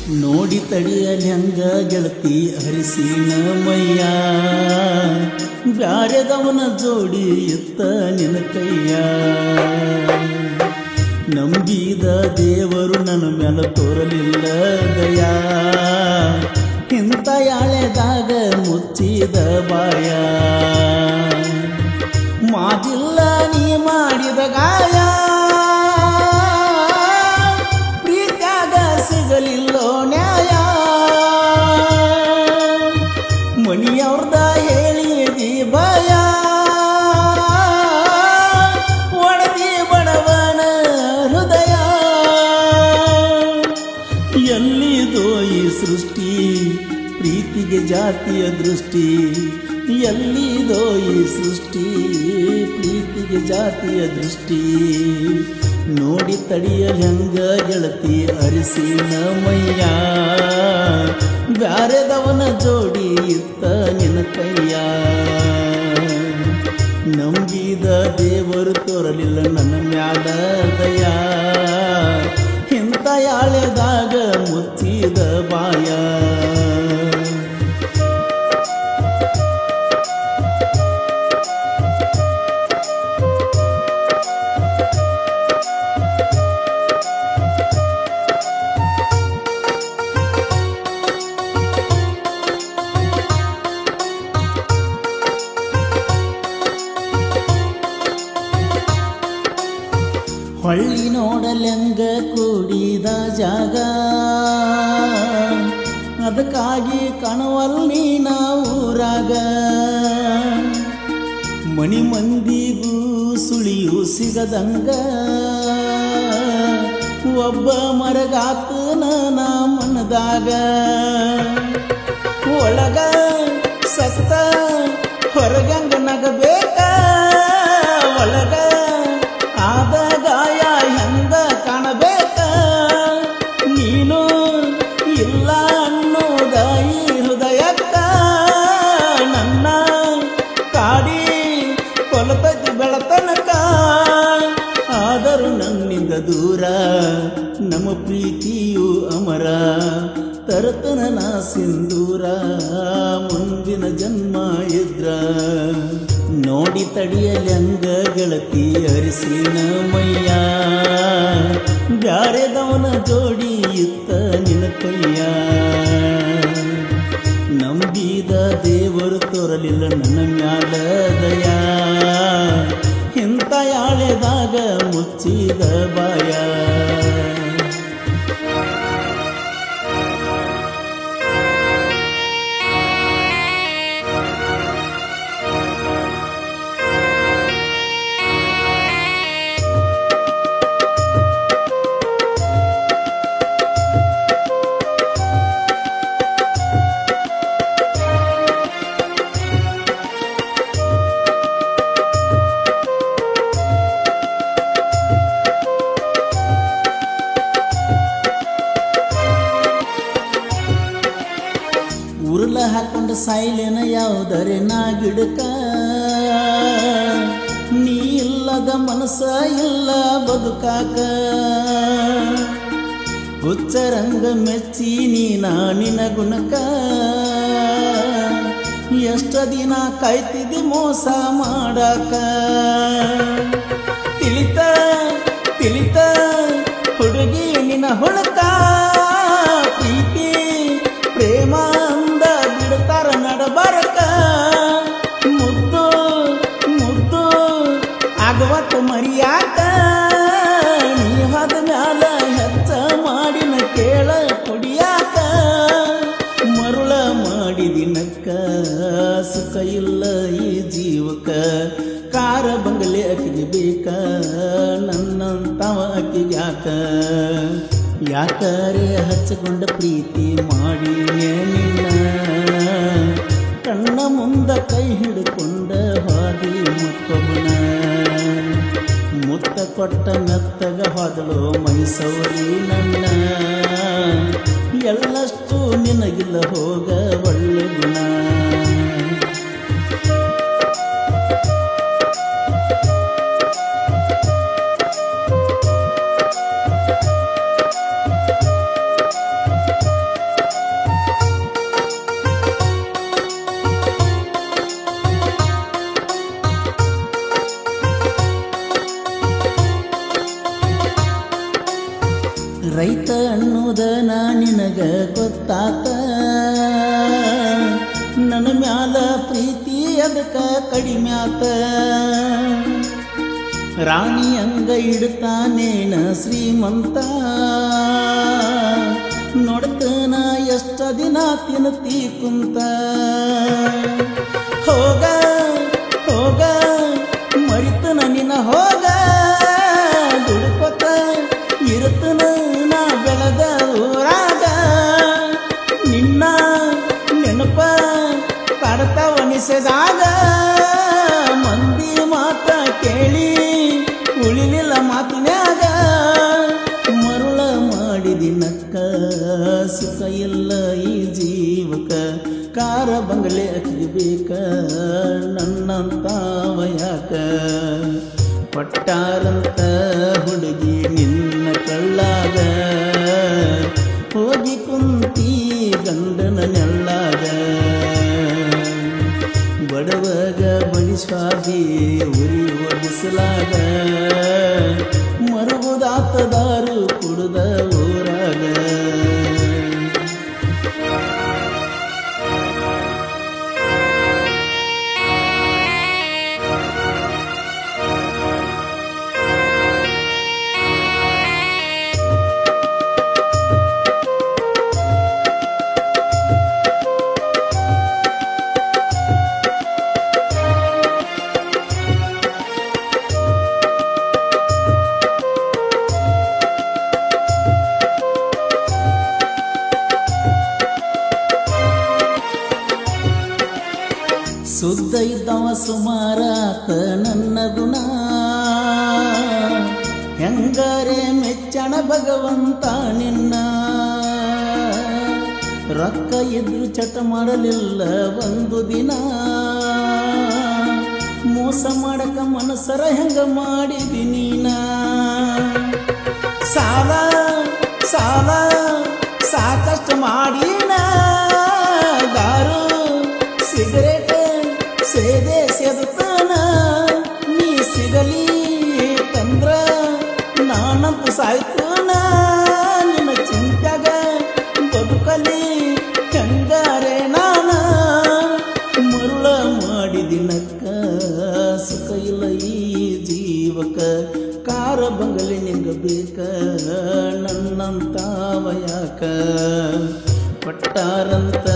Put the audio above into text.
ನೋಡಿ ತಡಿಯಲಿ ಹಂಗ ಗೆಳತಿ ಹರಿಸಿನ ಮಯ್ಯ, ಬ್ಯಾರೆದವನ ಜೋಡಿ ಇತ್ತ ನಿನ್ನ ಕೈಯ. ನಂಬಿದ ದೇವರು ನನ್ನ ಮ್ಯಾಲ ತೋರಲಿಲ್ಲ ದಯ, ಇಂಥ ಯಾಳೆದಾಗ ಮುಚ್ಚಿದ ಬಾಯ. ಮಾತಿಲ್ಲ ನೀ ಮಾಡಿದ ಗಾಯ, ಪ್ರೀತ್ಯಾಗ ಸಿಗಲಿಲ್ಲೋ ನ್ಯಾಯ. ಮಣಿಯವ್ರದ ಹೇಳಿದಿ ಭಯ, ಒಡದಿ ಬಡವನ ಹೃದಯ. ಎಲ್ಲಿದೋ ಈ ಸೃಷ್ಟಿ ಪ್ರೀತಿಗೆ ಜಾತಿಯ ದೃಷ್ಟಿ, ಎಲ್ಲಿದೋ ಈ ಸೃಷ್ಟಿ ಪ್ರೀತಿಗೆ ಜಾತಿಯ ದೃಷ್ಟಿ. ನೋಡಿ ತಡಿಯಲಿ ಹಂಗ ಗೆಳತಿ ಹರಿಸಿನ ಮಯ್ಯ, ಬ್ಯಾರೆದವನ ಜೋಡಿ ಇತ್ತ ನಿನ್ನ ಕೈಯ. ನಂಬಿದ ದೇವರು ತೋರಲಿಲ್ಲ ನನ್ನ ಮ್ಯಾಲ ದಯ, ಇಂಥ ಯಾಳೆದಾಗ ಮುಚ್ಚಿದ ಬಾಯ. ಹೊಳ್ಳಿ ನೋಡಲೆಂಗ ಕೂಡಿದ ಜಾಗ, ಅದಕ್ಕಾಗಿ ಕಣವಲ್ಲಿ ಊರಾಗ. ಮಣಿ ಮಂದಿಗೂ ಸುಳಿಯು ಸಿಗದಂಗ, ಒಬ್ಬ ಮರಗಾತು ನನ್ನ ಮನದಾಗ. ಒಳಗ ಸತ್ತ ಹೊರಗಂಗ ನಗಬೇಕ, ಒಳಗ ಆದ ಗಾಯ ಹೆಂಗ ಕಾಣಬೇಕ. ನೀನು ಇಲ್ಲ ಅನ್ನೋದ ಈ ಹೃದಯಕ್ಕ, ನನ್ನ ಕಾಡಿ ಕೊಲತೈತಿ ಬೆಳತನಕ. ಆದರೂ ನನ್ನಿಂದ ದೂರ ನಮ್ಮ ಪ್ರೀತಿಯು ಅಮರ, ತರತನ ನಾ ಸಿಂಧೂರ ಮುಂದಿನ ಜನ್ಮ ಇದ್ರ. ನೋಡಿ ತಡಿಯಲಿ ಹಂಗ ಗೆಳತಿ ಹರಿಸಿನ ಮಯ್ಯ, ಬ್ಯಾರೆದವನ ಜೋಡಿ ಇತ್ತ ನಿನ್ನ ಕೈಯ. ನಂಬಿದ ದೇವರು ತೋರಲಿಲ್ಲ ನನ್ನ ಮ್ಯಾಲ ದಯ, ಇಂಥ ಯಾಳೆದಾಗ ಮುಚ್ಚಿದ ಬಾಯ. ಉರುಳ ಹಾಕೊಂಡು ಸಾಯ್ಲೇನ ಯಾವುದರೆ ನಾ ಗಿಡಕ, ನೀ ಇಲ್ಲದ ಮನಸ್ಸ ಇಲ್ಲ ಬದುಕಾಕ. ಹುಚ್ಚರಂಗ ಮೆಚ್ಚಿ ನೀನ ನಿನ ಗುಣಕ, ಎಷ್ಟ ದಿನ ಕಾಯ್ತಿದ್ದಿ ಮೋಸ ಮಾಡಾಕ. ತಿಳಿತ ತಿಳಿತ ಹುಡುಗಿ ನಿನ ಹುಡುಕ, ಪ್ರೀತಿ ಪ್ರೇಮ ಅಂದ ಬಿಡ್ತಾರ ನಡಬಾರಕ. ಮುದ್ದು ಮುದ್ದು ಆಗವತ್ತು ಮರಿಯಾಕ, ನೀ ಹೋದ ಮ್ಯಾಲ ಹೆಚ್ಚ ಮಾಡಿನ ಕೇಳ ಕುಡಿಯಾಕ. ಮರುಳ ಮಾಡಿದಿನಕ್ಕ ಸುಖ ಇಲ್ಲ ಈ ಜೀವಕ, ಕಾರ ಬಂಗಲೆ ಅಕ್ಕಿಗೆ ಬೇಕ ನನ್ನಂತವ ಅಕ್ಕಿಗೆ ಯಾಕ. ಯಾಕರೆ ಹಚ್ಚಿಕೊಂಡ ಪ್ರೀತಿ ಮಾಡಿನೇ ನಿನ್ನ, ಕಣ್ಣ ಮುಂದ ಕೈ ಹಿಡ್ಕೊಂಡ ಹಾದಿ ಮುತ್ತೊಬ್ಬನ. ಮುತ್ತ ಕೊಟ್ಟ ಮೆತ್ತಗ ಹೋದಳು ಮೈಸೌರಿ ನನ್ನ, ಎಳ್ಳಷ್ಟು ನಿನಗಿಲ್ಲ ಹೋಗ ಒಳ್ಳೆ ಗುಣ. ರೈತ ಅನ್ನೋದ ನಾ ನಿನಗ ಗೊತ್ತಾತ ನನ್ನ ಮ್ಯಾಲ ಪ್ರೀತಿ ಅದಕ್ಕ ಕಡಿಮೆ ಆತ ರಾಣಿ ಹಂಗ ಇಡ್ತಾನೇನ ಶ್ರೀಮಂತ ನೋಡ್ತನ ಎಷ್ಟ ದಿನ ತಿನ್ನುತ್ತಿ ಕುಂತ ಹೋಗ ಹೋಗ ಮರಿತನ ನಿನ್ನ ಹೋಗ ದುಡ್ಕೊತ ಇರುತ್ತನ ನಾ ಬೆಳೆದ ಊರಾಗ ನಿನ್ನ ನೆನಪ ಕಾಡ್ತಾವನಿಸಿದಾಗ ಮಂದಿ ಮಾತ ಕೇಳಿ ಉಳಿಲಿಲ್ಲ ಮಾತಿನ್ಯಾಗ ಮರುಳ ಮಾಡಿದಿನಕ್ಕ ಸುಖ ಇಲ್ಲ ಈ ಜೀವಕ ಕಾರ ಬಂಗಲೆ ಹಚ್ಚಬೇಕ ನನ್ನಂತಾವ ಯಾಕ ಪಟ್ಟಾರಂತ ಹುಡುಗಿ ನಿನ್ನ ಕಳ್ಳಾಗ ಹೋಗಿ ಕುಂತಿ ಗಂಡನ ನೆಳ್ಳಾಗ ಬಡವಗ ಬಡಿಸ್ವಾದಿ ಉರಿಯುವ ಬಿಸಲಾಗ ಮರುಗುದಾತದಾರು ಕುಡುದ ಊರಾಗ ಸುದ್ದ ಇದ್ದವ ಸುಮಾರಾತ ನನ್ನ ಗುಣ ಹೆಂಗಾರೆ ಮೆಚ್ಚಣ ಭಗವಂತ ನಿನ್ನ ರೊಕ್ಕ ಇದ್ರು ಚಟ ಮಾಡಲಿಲ್ಲ ಒಂದು ದಿನ ಮೋಸ ಮಾಡಕ ಮನಸರ ಹೆಂಗ ಮಾಡಿದಿ ನೀನ ಸಾಲ ಸಾಲ ಸಾಕಷ್ಟು ಮಾಡಿನ ದಾರು ಸಿಗರೇಟ್ ಸೇದೆ ಸೇದುತ್ತಾನ ನೀ ಸಿಗಲಿ ತಂದ್ರ ನಾನಂತೂ ಸಾಯ್ತೂನ ನಿನ್ನ ಚಿಂತ್ಯಾಗ ಬದುಕಲಿ ಹೆಂಗಾರೆ ನಾನ ಮರುಳ ಮಾಡಿದಿನಕ್ಕ ಸುಖ ಇಲ್ಲ ಈ ಜೀವಕ ಕಾರ ಬಂಗಲೆ ನಿಂಗಬೇಕ ನನ್ನಂತಾವ ಯಾಕ ಪಟ್ಟಾರಂತ